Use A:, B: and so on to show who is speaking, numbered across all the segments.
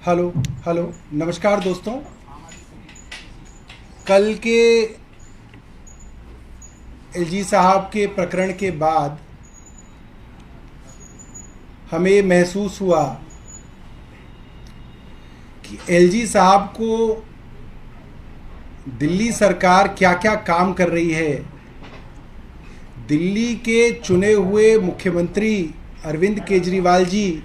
A: Hello hello, नमस्कार दोस्तों। कल के एलजी साहब के प्रकरण के बाद हमें महसूस हुआ कि एलजी साहब को दिल्ली सरकार क्या क्या काम कर रही है। दिल्ली के चुने हुए मुख्यमंत्री अरविंद केजरीवाल जी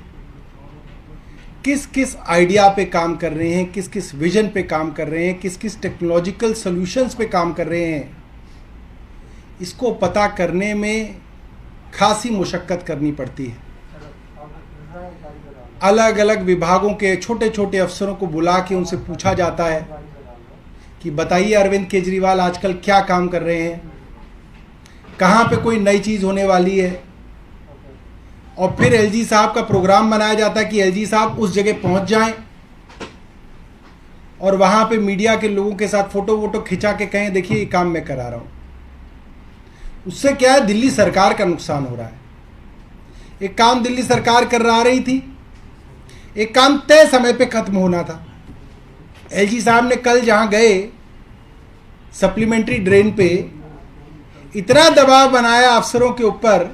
A: किस किस आइडिया पे काम कर रहे हैं, किस किस विजन पे काम कर रहे हैं, किस किस टेक्नोलॉजिकल सॉल्यूशंस पे काम कर रहे हैं, इसको पता करने में खासी मुशक्कत करनी पड़ती है। अलग अलग विभागों के छोटे छोटे अफसरों को बुला के उनसे पूछा जाता है कि बताइए अरविंद केजरीवाल आजकल क्या काम कर रहे हैं, कहाँ पे कोई नई चीज़ होने वाली है। और फिर एलजी साहब का प्रोग्राम बनाया जाता है कि एलजी साहब उस जगह पहुंच जाएं और वहां पे मीडिया के लोगों के साथ फोटो वोटो खिंचा के कहें देखिए ये काम मैं करा रहा हूं। उससे क्या है, दिल्ली सरकार का नुकसान हो रहा है। एक काम दिल्ली सरकार कर रही थी, एक काम तय समय पे खत्म होना था। एलजी साहब ने कल जहां गए सप्लीमेंट्री ड्रेन पे इतना दबाव बनाया अफसरों के ऊपर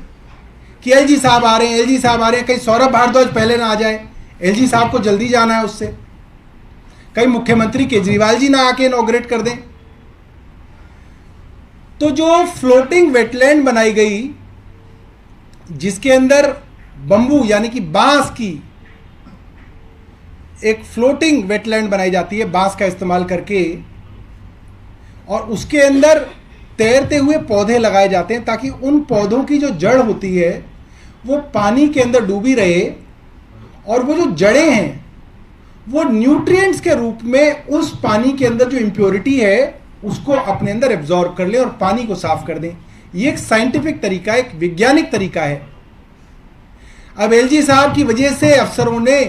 A: कि एलजी साहब आ रहे हैं, एलजी साहब आ रहे हैं, कहीं सौरभ भारद्वाज पहले ना आ जाए, एलजी साहब को जल्दी जाना है उससे, कहीं मुख्यमंत्री केजरीवाल जी ना आके इनॉग्रेट कर दें। तो जो फ्लोटिंग वेटलैंड बनाई गई जिसके अंदर बंबू यानी कि बांस की एक फ्लोटिंग वेटलैंड बनाई जाती है बांस का इस्तेमाल करके, और उसके अंदर तैरते हुए पौधे लगाए जाते हैं ताकि उन पौधों की जो जड़ होती है वो पानी के अंदर डूबी रहे और वो जो जड़ें हैं वो न्यूट्रिएंट्स के रूप में उस पानी के अंदर जो इम्प्योरिटी है उसको अपने अंदर एब्जॉर्ब कर ले और पानी को साफ कर दें। ये एक साइंटिफिक तरीका, एक वैज्ञानिक तरीका है। अब एलजी साहब की वजह से अफसरों ने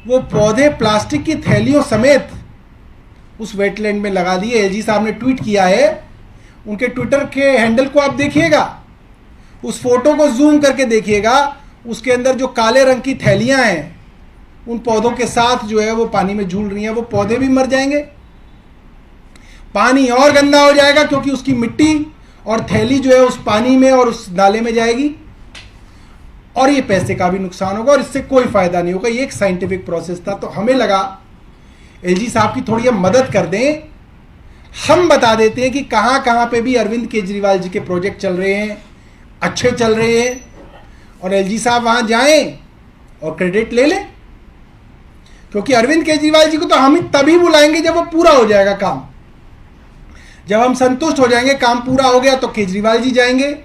A: वो पौधे प्लास्टिक की थैलियों समेत उस वेटलैंड में लगा दिए। एलजी साहब ने ट्वीट किया है, उनके ट्विटर के हैंडल को आप देखिएगा, उस फोटो को जूम करके देखिएगा, उसके अंदर जो काले रंग की थैलियां हैं उन पौधों के साथ जो है वो पानी में झूल रही हैं। वो पौधे भी मर जाएंगे, पानी और गंदा हो जाएगा क्योंकि उसकी मिट्टी और थैली जो है उस पानी में और उस नाले में जाएगी, और ये पैसे का भी नुकसान होगा और इससे कोई फायदा नहीं होगा। ये एक साइंटिफिक प्रोसेस था। तो हमें लगा एलजी साहब की थोड़ी हम मदद कर दें, हम बता देते हैं कि कहां कहां पे भी अरविंद केजरीवाल जी के प्रोजेक्ट चल रहे हैं, अच्छे चल रहे हैं, और एलजी साहब वहां जाएं और क्रेडिट ले लें। क्योंकि अरविंद केजरीवाल जी को तो हम तभी बुलाएंगे जब वो पूरा हो जाएगा काम। जब हम संतुष्ट हो जाएंगे काम पूरा हो गया तो केजरीवाल जी जाएंगे,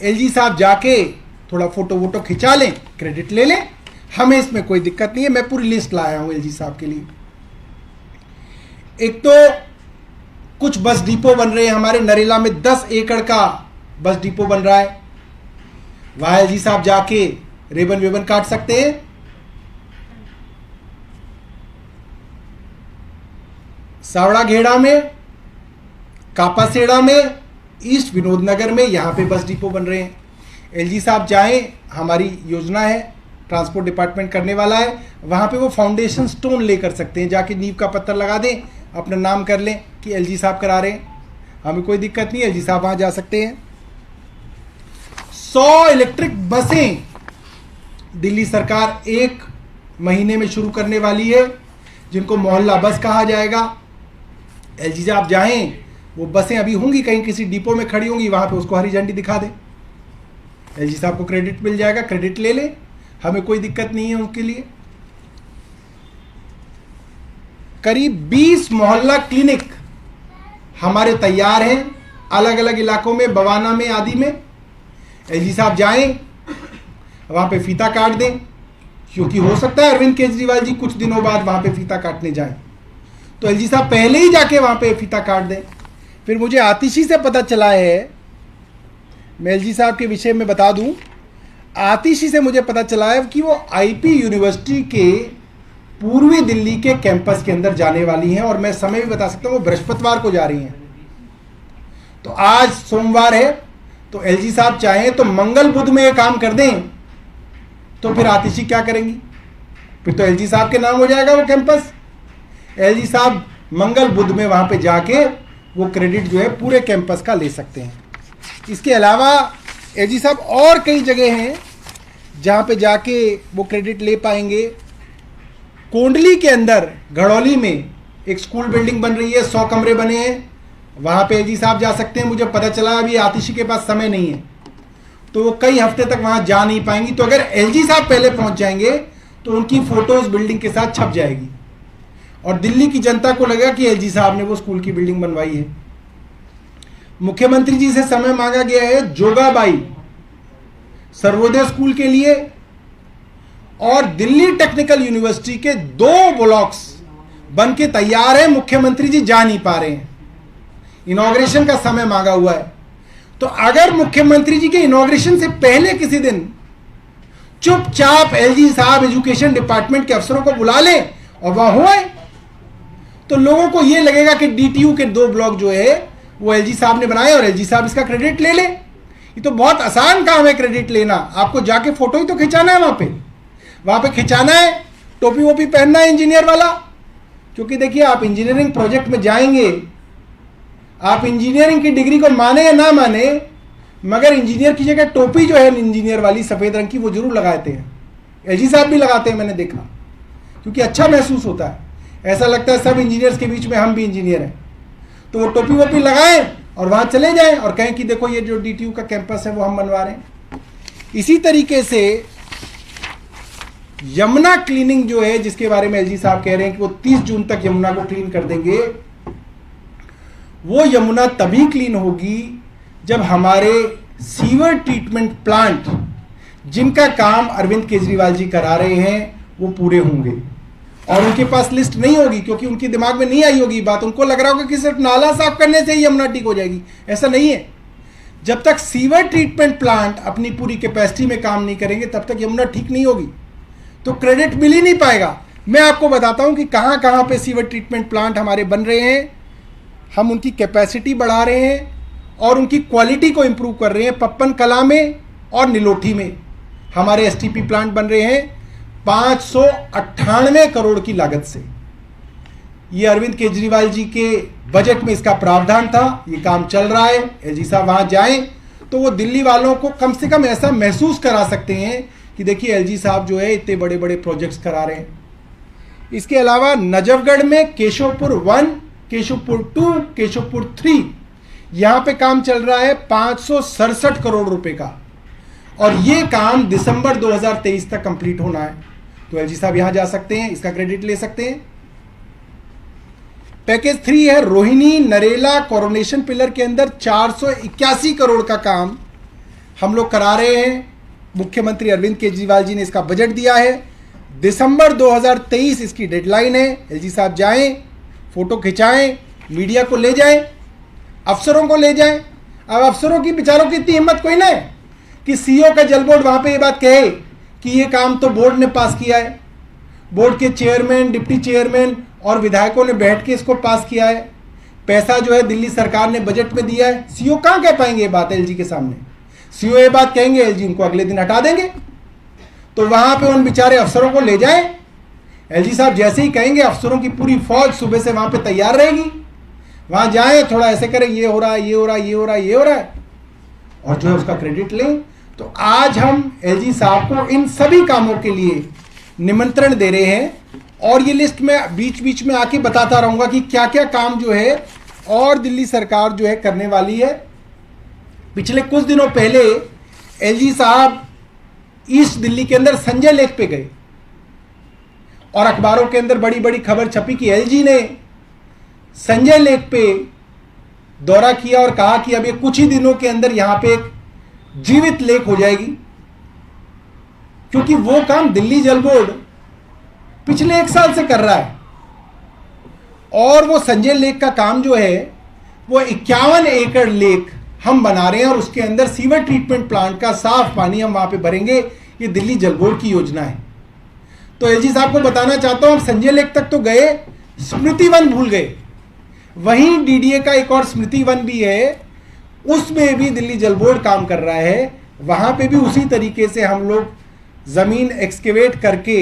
A: एलजी साहब जाके थोड़ा फोटो वोटो खिंचा लें, क्रेडिट ले लें, हमें इसमें कोई दिक्कत नहीं है। मैं पूरी लिस्ट लाया हूं एलजी साहब के लिए। एक तो कुछ बस डिपो बन रहे हैं हमारे नरेला में, 10 एकड़ का बस डिपो बन रहा है, वहां एलजी साहब जाके रेबन वेबन काट सकते हैं। सावड़ा घेड़ा में, कापासेड़ा में, ईस्ट विनोदनगर में, यहां पे बस डिपो बन रहे हैं। एलजी साहब जाएं, हमारी योजना है, ट्रांसपोर्ट डिपार्टमेंट करने वाला है, वहां पे वो फाउंडेशन स्टोन ले कर सकते हैं, जाके नींव का पत्थर लगा दें, अपना नाम कर लें कि एलजी साहब करा रहे हैं, हमें कोई दिक्कत नहीं है, एलजी साहब वहां जा सकते हैं। 100 इलेक्ट्रिक बसें दिल्ली सरकार 1 महीने में शुरू करने वाली है, जिनको मोहल्ला बस कहा जाएगा। एलजी साहब जाएं, वो बसें अभी होंगी कहीं किसी डिपो में खड़ी होंगी, वहां पे उसको हरी झंडी दिखा दें, एलजी साहब को क्रेडिट मिल जाएगा, क्रेडिट ले लें, हमें कोई दिक्कत नहीं है उसके लिए। करीब 20 मोहल्ला क्लिनिक हमारे तैयार हैं अलग अलग इलाकों में, बवाना में, आदि में। एलजी साहब जाएं, वहां पे फीता काट दें, क्योंकि हो सकता है अरविंद केजरीवाल जी कुछ दिनों बाद वहां पे फीता काटने जाएं, तो एलजी साहब पहले ही जाके वहां पे फीता काट दें। फिर मुझे आतिशी से पता चला है, मैं एलजी साहब के विषय में बता दूं, आतिशी से मुझे पता चला है कि वो आईपी यूनिवर्सिटी के पूर्वी दिल्ली के कैंपस के अंदर जाने वाली हैं, और मैं समय भी बता सकता हूं, वो बृहस्पतिवार को जा रही हैं। तो आज सोमवार है, तो एलजी साहब चाहें तो मंगल बुध में ये काम कर दें, तो फिर आतिशी क्या करेंगी? फिर तो एलजी साहब के नाम हो जाएगा वो कैंपस। एलजी साहब मंगल बुध में वहां पे जाके वो क्रेडिट जो है पूरे कैंपस का ले सकते हैं। इसके अलावा एलजी साहब और कई जगह हैं जहां पे जाके वो क्रेडिट ले पाएंगे। कोंडली के अंदर घड़ौली में एक स्कूल बिल्डिंग बन रही है, 100 कमरे बने हैं, वहां पे एलजी साहब जा सकते हैं। मुझे पता चला अभी आतिशी के पास समय नहीं है, तो वो कई हफ्ते तक वहां जा नहीं पाएंगी। तो अगर एलजी साहब पहले पहुंच जाएंगे तो उनकी फोटोज बिल्डिंग के साथ छप जाएगी और दिल्ली की जनता को लगेगा कि एलजी साहब ने वो स्कूल की बिल्डिंग बनवाई है। मुख्यमंत्री जी से समय मांगा गया है जोगाबाई सर्वोदय स्कूल के लिए, और दिल्ली टेक्निकल यूनिवर्सिटी के 2 ब्लॉक्स बन के तैयार है, मुख्यमंत्री जी जा नहीं पा रहे हैं। इनॉग्रेशन का समय मांगा हुआ है। तो अगर मुख्यमंत्री जी के इनॉग्रेशन से पहले किसी दिन चुपचाप एलजी साहब एजुकेशन डिपार्टमेंट के अफसरों को बुला ले और वहां हो आए, तो लोगों को यह लगेगा कि डीटीयू के 2 ब्लॉक जो है वो एलजी साहब ने बनाए और एलजी साहब इसका क्रेडिट ले ले। ये तो बहुत आसान काम है क्रेडिट लेना। आपको जाके फोटो ही तो खिंचाना है, वहां पे खिंचाना है, टोपी वोपी पहनना है इंजीनियर वाला। क्योंकि देखिए, आप इंजीनियरिंग प्रोजेक्ट में जाएंगे, आप इंजीनियरिंग की डिग्री को माने या ना माने, मगर इंजीनियर की जगह टोपी जो है इंजीनियर वाली सफेद रंग की वो जरूर लगाते हैं। एलजी साहब भी लगाते हैं, मैंने देखा, क्योंकि अच्छा महसूस होता है। ऐसा लगता है सब इंजीनियर्स के बीच में हम भी इंजीनियर हैं। तो वो टोपी वोपी लगाएं और वहां चले जाएं और कहें कि देखो ये जो डीटीयू का कैंपस है वो हम बनवा रहे हैं। इसी तरीके से यमुना क्लीनिंग जो है, जिसके बारे में एलजी साहब कह रहे हैं कि वो 30 जून तक यमुना को क्लीन कर देंगे, वो यमुना तभी क्लीन होगी जब हमारे सीवर ट्रीटमेंट प्लांट, जिनका काम अरविंद केजरीवाल जी करा रहे हैं, वो पूरे होंगे। और उनके पास लिस्ट नहीं होगी, क्योंकि उनके दिमाग में नहीं आई होगी बात। उनको लग रहा होगा कि सिर्फ नाला साफ करने से ही यमुना ठीक हो जाएगी। ऐसा नहीं है। जब तक सीवर ट्रीटमेंट प्लांट अपनी पूरी कैपेसिटी में काम नहीं करेंगे, तब तक यमुना ठीक नहीं होगी, तो क्रेडिट मिल ही नहीं पाएगा। मैं आपको बताता हूं कि कहां कहां पे सीवर ट्रीटमेंट प्लांट हमारे बन रहे हैं। हम उनकी कैपेसिटी बढ़ा रहे हैं और उनकी क्वालिटी को इंप्रूव कर रहे हैं। पप्पन कला में और निलोठी में हमारे एसटीपी प्लांट बन रहे हैं 598 करोड़ की लागत से। ये अरविंद केजरीवाल जी के बजट में इसका प्रावधान था। ये काम चल रहा है। एलजी साहब वहां जाएं तो वो दिल्ली वालों को कम से कम ऐसा महसूस करा सकते हैं कि देखिए एलजी साहब जो है इतने बड़े बड़े प्रोजेक्ट्स करा रहे हैं। इसके अलावा नजफगढ़ में केशवपुर 1, केशवपुर 2, केशवपुर 3, यहां पे काम चल रहा है 567 करोड़ रुपए का, और ये काम दिसंबर 2023 तक कंप्लीट होना है। तो एलजी साहब यहां जा सकते हैं, इसका क्रेडिट ले सकते हैं। पैकेज 3 है रोहिणी नरेला कोरोनेशन पिलर के अंदर 481 करोड़ का काम हम लोग करा रहे हैं। मुख्यमंत्री अरविंद केजरीवाल जी ने इसका बजट दिया है। दिसंबर 2023 इसकी डेडलाइन है। एलजी साहब जाएं, फोटो खिंचाएं, मीडिया को ले जाएं, अफसरों को ले जाएं। अब अफसरों की बेचारों की इतनी हिम्मत कोई ना है कि सीईओ का जल बोर्ड वहां पे ये बात कहे कि ये काम तो बोर्ड ने पास किया है, बोर्ड के चेयरमैन, डिप्टी चेयरमैन और विधायकों ने बैठ के इसको पास किया है, पैसा जो है दिल्ली सरकार ने बजट में दिया है। सीईओ कहां कह पाएंगे ये बात एलजी के सामने? सीईओ ये बात कहेंगे, एलजी उनको अगले दिन हटा देंगे। तो वहां पे उन बेचारे अफसरों को ले जाएं। एलजी साहब जैसे ही कहेंगे, अफसरों की पूरी फौज सुबह से वहां पे तैयार रहेगी। वहां जाएं, थोड़ा ऐसे करें, ये हो रहा है, ये हो रहा है, ये हो रहा है, ये हो रहा है, और जो है उसका क्रेडिट लें। तो आज हम एलजी साहब को इन सभी कामों के लिए निमंत्रण दे रहे हैं, और ये लिस्ट में बीच बीच में आके बताता रहूंगा कि क्या क्या काम जो है और दिल्ली सरकार जो है करने वाली है। पिछले कुछ दिनों पहले एलजी साहब ईस्ट दिल्ली के अंदर संजय लेक पे गए और अखबारों के अंदर बड़ी बड़ी खबर छपी कि एलजी ने संजय लेक पे दौरा किया और कहा कि अब ये कुछ ही दिनों के अंदर यहां पे एक जीवित लेक हो जाएगी, क्योंकि वो काम दिल्ली जल बोर्ड पिछले 1 साल से कर रहा है। और वो संजय लेक का काम जो है वो 51 एकड़ लेक हम बना रहे हैं, और उसके अंदर सीवर ट्रीटमेंट प्लांट का साफ पानी हम वहां पे भरेंगे। ये दिल्ली जल बोर्ड की योजना है। तो एलजी साहब को बताना चाहता हूं, संजय लेक तक तो गए, स्मृति वन भूल गए। वहीं डीडीए का एक और स्मृति वन भी है, उसमें भी दिल्ली जल बोर्ड काम कर रहा है। वहाँ पे भी उसी तरीके से हम लोग ज़मीन एक्सकेवेट करके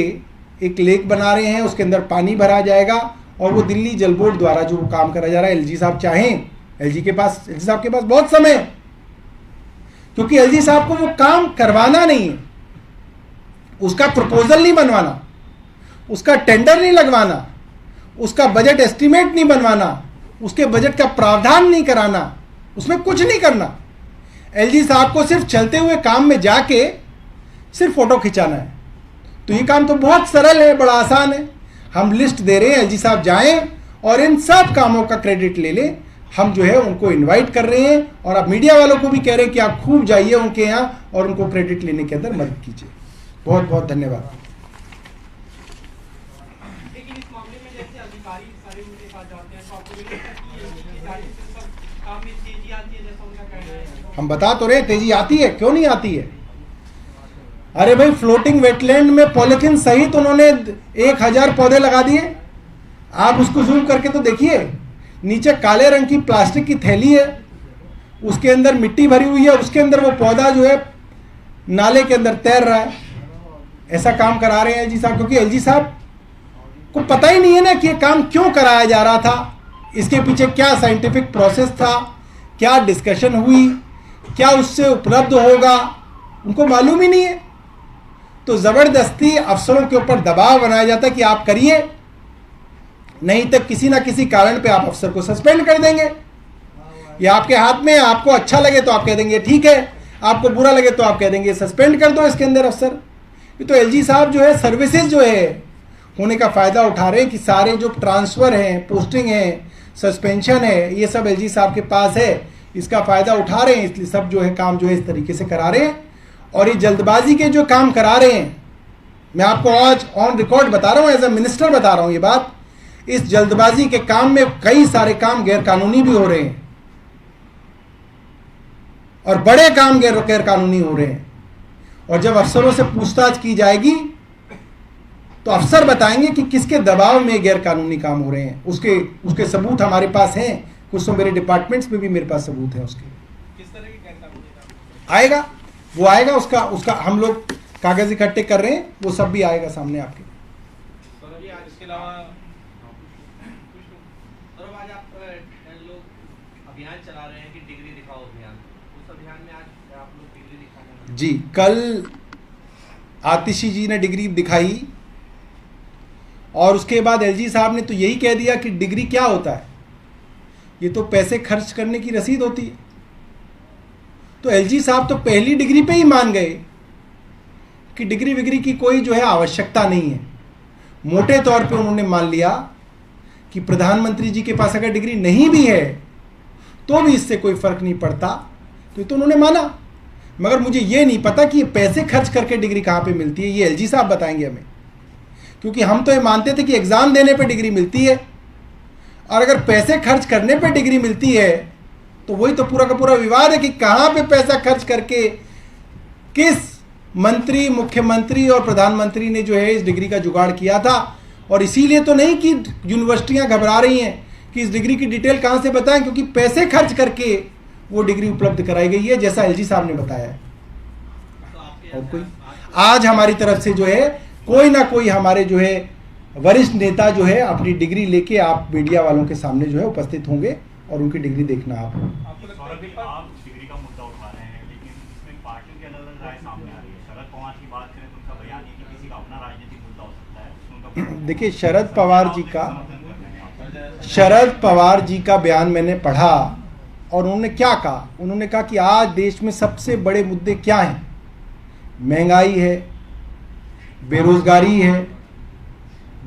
A: एक लेक बना रहे हैं, उसके अंदर पानी भरा जाएगा और वो दिल्ली जल बोर्ड द्वारा जो काम करा जा रहा है, एलजी साहब चाहें, एलजी साहब के पास बहुत समय है, क्योंकि एलजी साहब को वो काम करवाना नहीं है, उसका प्रपोजल नहीं बनवाना, उसका टेंडर नहीं लगवाना, उसका बजट एस्टीमेट नहीं बनवाना, उसके बजट का प्रावधान नहीं कराना, उसमें कुछ नहीं करना। एलजी साहब को सिर्फ चलते हुए काम में जाके सिर्फ फोटो खिंचाना है। तो ये काम तो बहुत सरल है, बड़ा आसान है। हम लिस्ट दे रहे हैं, एलजी साहब जाएं और इन सब कामों का क्रेडिट ले लें। हम जो है उनको इनवाइट कर रहे हैं और आप मीडिया वालों को भी कह रहे हैं कि आप खूब जाइए उनके यहाँ और उनको क्रेडिट लेने के अंदर मदद कीजिए। बहुत बहुत धन्यवाद।
B: लेकिन इस मामले में जैसे अधिकारी सारे उनके साथ जाते हैं तो आपको नहीं लगता कि ये सारी सब काम में तेजी आती है, जैसा उनका कहना है?
A: हम बता तो रहे तेजी आती है, क्यों नहीं आती है? अरे भाई, फ्लोटिंग वेटलैंड में पॉलिथीन सहित उन्होंने 1000 पौधे लगा दिए। आप उसको जूम करके तो देखिए, नीचे काले रंग की प्लास्टिक की थैली है, उसके अंदर मिट्टी भरी हुई है, उसके अंदर वो पौधा जो है नाले के अंदर तैर रहा है। ऐसा काम करा रहे हैं एलजी साहब, क्योंकि एलजी साहब को पता ही नहीं है ना कि ये काम क्यों कराया जा रहा था, इसके पीछे क्या साइंटिफिक प्रोसेस था, क्या डिस्कशन हुई, क्या उससे उपलब्ध होगा, उनको मालूम ही नहीं है। तो ज़बरदस्ती अफसरों के ऊपर दबाव बनाया जाता है कि आप करिए, नहीं तो किसी ना किसी कारण पे आप अफसर को सस्पेंड कर देंगे। ये आपके हाथ में है, आपको अच्छा लगे तो आप कह देंगे ठीक है, आपको बुरा लगे तो आप कह देंगे सस्पेंड कर दो इसके अंदर अफसर। ये तो एलजी साहब जो है सर्विसेज जो है होने का फ़ायदा उठा रहे हैं कि सारे जो ट्रांसफ़र हैं, पोस्टिंग है, सस्पेंशन है, ये सब एलजी साहब के पास है, इसका फ़ायदा उठा रहे हैं, इसलिए सब जो है काम जो है इस तरीके से करा रहे हैं। और ये जल्दबाजी के जो काम करा रहे हैं, मैं आपको आज ऑन रिकॉर्ड बता रहा हूँ, एज ए मिनिस्टर बता रहा हूँ ये बात, इस जल्दबाजी के काम में कई सारे काम गैरकानूनी भी हो रहे हैं और बड़े काम गैरकानूनी हो रहे हैं। और जब अफसरों से पूछताछ की जाएगी तो अफसर बताएंगे कि किसके दबाव में गैरकानूनी काम हो रहे हैं। उसके सबूत हमारे पास हैं, कुछ तो मेरे डिपार्टमेंट्स में भी मेरे पास सबूत हैं उसके।
B: किस तरह के गैरकानूनी काम
A: आएगा, वो आएगा, उसका हम लोग कागज इकट्ठे कर रहे हैं, वो सब भी आएगा सामने आपके।
B: सौरभ जी, आज इसके अलावा सौरभ, आज आप लोग अभियान चला रहे हैं कि डिग्री दिखाओ अभियान, उस अभियान में आज आप लोग डिग्री दिखाने
A: जी, कल आतिशी जी ने डिग्री दिखाई और उसके बाद एलजी साहब ने तो यही कह दिया कि डिग्री क्या होता है, ये तो पैसे खर्च करने की रसीद होती है। तो एलजी साहब तो पहली डिग्री पे ही मान गए कि डिग्री विग्री की कोई जो है आवश्यकता नहीं है। मोटे तौर पे उन्होंने मान लिया कि प्रधानमंत्री जी के पास अगर डिग्री नहीं भी है तो भी इससे कोई फर्क नहीं पड़ता, तो ये तो उन्होंने माना। मगर मुझे ये नहीं पता कि ये पैसे खर्च करके डिग्री कहाँ पे मिलती है, ये एलजी साहब बताएंगे हमें, क्योंकि हम तो ये मानते थे कि एग्ज़ाम देने पे डिग्री मिलती है, और अगर पैसे खर्च करने पे डिग्री मिलती है तो वही तो पूरा का पूरा विवाद है कि कहाँ पे पैसा खर्च करके किस मंत्री, मुख्यमंत्री और प्रधानमंत्री ने जो है इस डिग्री का जुगाड़ किया था। और इसीलिए तो नहीं कि यूनिवर्सिटियां घबरा रही हैं कि इस डिग्री की डिटेल कहाँ से बताएं, क्योंकि पैसे खर्च करके वो डिग्री उपलब्ध कराई गई है, जैसा एलजी साहब ने बताया है। और कोई आज हमारी तरफ से जो है कोई ना कोई हमारे जो है वरिष्ठ नेता जो है अपनी डिग्री लेके आप मीडिया वालों के सामने जो है उपस्थित होंगे और उनकी डिग्री देखना आप
C: डिग्री का मुद्दा उठा रहे हैं, लेकिन इसमें पार्टियों की अलग-अलग राय सामने आ रही है। शरद पवार की बात करें तो उनका बयान है कि किसी का अपना राजनीतिक मुद्दा हो सकता है।
A: देखिए, शरद पवार जी का बयान मैंने पढ़ा और उन्होंने क्या कहा। उन्होंने कहा कि आज देश में सबसे बड़े मुद्दे क्या हैं, महंगाई है, बेरोजगारी है,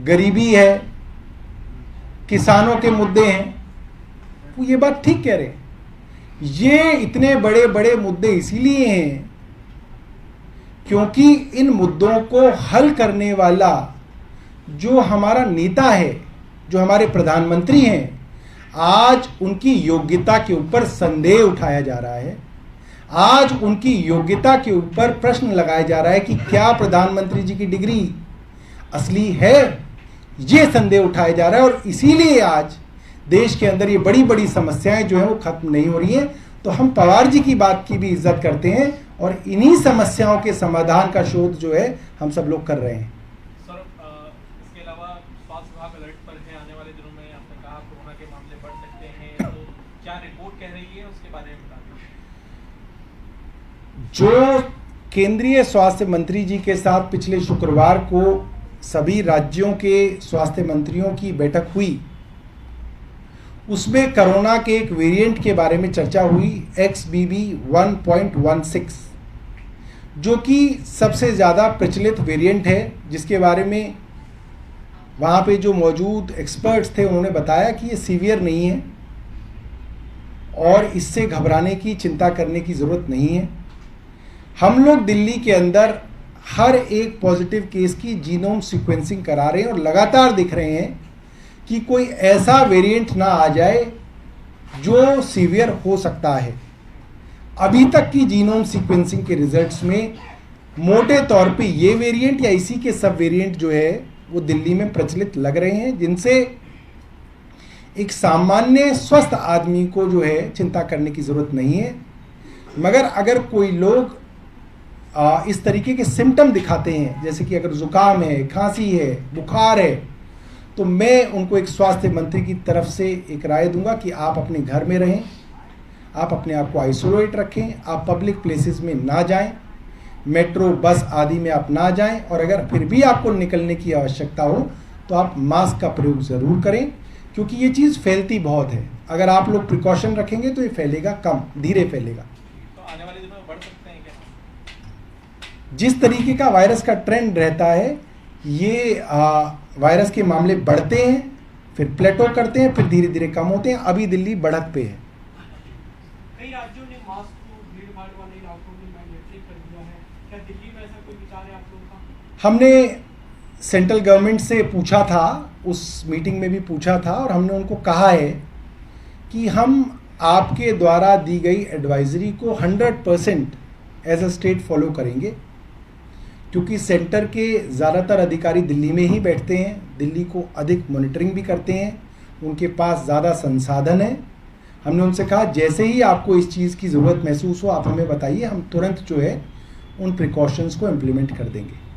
A: गरीबी है, किसानों के मुद्दे हैं। वो ये बात ठीक कह रहे हैं। ये इतने बड़े बड़े मुद्दे इसीलिए हैं क्योंकि इन मुद्दों को हल करने वाला जो हमारा नेता है, जो हमारे प्रधानमंत्री हैं, आज उनकी योग्यता के ऊपर संदेह उठाया जा रहा है। आज उनकी योग्यता के ऊपर प्रश्न लगाया जा रहा है कि क्या प्रधानमंत्री जी की डिग्री असली है, ये संदेह उठाया जा रहा है। और इसीलिए आज देश के अंदर ये बड़ी बड़ी समस्याएं जो हैं वो खत्म नहीं हो रही हैं। तो हम पवार जी की बात की भी इज्जत करते हैं और इन्हीं समस्याओं के समाधान का शोध जो है हम सब लोग कर रहे हैं।
D: सर, इसके अलावा स्वास्थ्य विभाग अलर्ट पर है। आने वाले दिनों में आपने कहा कोरोना के मामले बढ़ सकते हैं, तो क्या रिपोर्ट कह रही है उसके बारे में बता दीजिए।
A: जो केंद्रीय स्वास्थ्य मंत्री जी के साथ पिछले शुक्रवार को सभी राज्यों के स्वास्थ्य मंत्रियों की बैठक हुई, उसमें कोरोना के एक वेरिएंट के बारे में चर्चा हुई, XBB.1.16, जो कि सबसे ज़्यादा प्रचलित वेरिएंट है, जिसके बारे में वहाँ पे जो मौजूद एक्सपर्ट्स थे उन्होंने बताया कि ये सीवियर नहीं है और इससे घबराने की, चिंता करने की ज़रूरत नहीं है। हम लोग दिल्ली के अंदर हर एक पॉजिटिव केस की जीनोम सीक्वेंसिंग करा रहे हैं और लगातार दिख रहे हैं कि कोई ऐसा वेरिएंट ना आ जाए जो सीवियर हो सकता है। अभी तक की जीनोम सीक्वेंसिंग के रिजल्ट्स में मोटे तौर पे ये वेरिएंट या इसी के सब वेरिएंट जो है वो दिल्ली में प्रचलित लग रहे हैं, जिनसे एक सामान्य स्वस्थ आदमी को जो है चिंता करने की ज़रूरत नहीं है। मगर अगर कोई लोग इस तरीके के सिम्टम दिखाते हैं, जैसे कि अगर जुकाम है, खांसी है, बुखार है, तो मैं उनको एक स्वास्थ्य मंत्री की तरफ से एक राय दूंगा कि आप अपने घर में रहें, आप अपने आप को आइसोलेट रखें, आप पब्लिक प्लेसेस में ना जाएं, मेट्रो बस आदि में आप ना जाएं, और अगर फिर भी आपको निकलने की आवश्यकता हो तो आप मास्क का प्रयोग ज़रूर करें, क्योंकि ये चीज़ फैलती बहुत है। अगर आप लोग प्रिकॉशन रखेंगे तो ये फैलेगा कम, धीरे फैलेगा।
D: तो आने वाले दिनों में बढ़ सकते हैं क्या?
A: जिस तरीके का वायरस का ट्रेंड रहता है, ये वायरस के मामले बढ़ते हैं, फिर प्लेटो करते हैं, फिर धीरे धीरे कम होते हैं। अभी दिल्ली बढ़त पे है।
B: कई राज्यों ने मास्क को भीड़ भाड़ वाले इलाकों में मैंडेटरी कर दिया है, क्या दिल्ली में ऐसा कोई विचार है आप लोगों का?
A: हमने सेंट्रल गवर्नमेंट से पूछा था, उस मीटिंग में भी पूछा था, और हमने उनको कहा है कि हम आपके द्वारा दी गई एडवाइजरी को 100% एज अ स्टेट फॉलो करेंगे, क्योंकि सेंटर के ज़्यादातर अधिकारी दिल्ली में ही बैठते हैं, दिल्ली को अधिक मॉनिटरिंग भी करते हैं, उनके पास ज़्यादा संसाधन है। हमने उनसे कहा जैसे ही आपको इस चीज़ की ज़रूरत महसूस हो आप हमें बताइए, हम तुरंत जो है उन प्रिकॉशंस को इम्प्लीमेंट कर देंगे।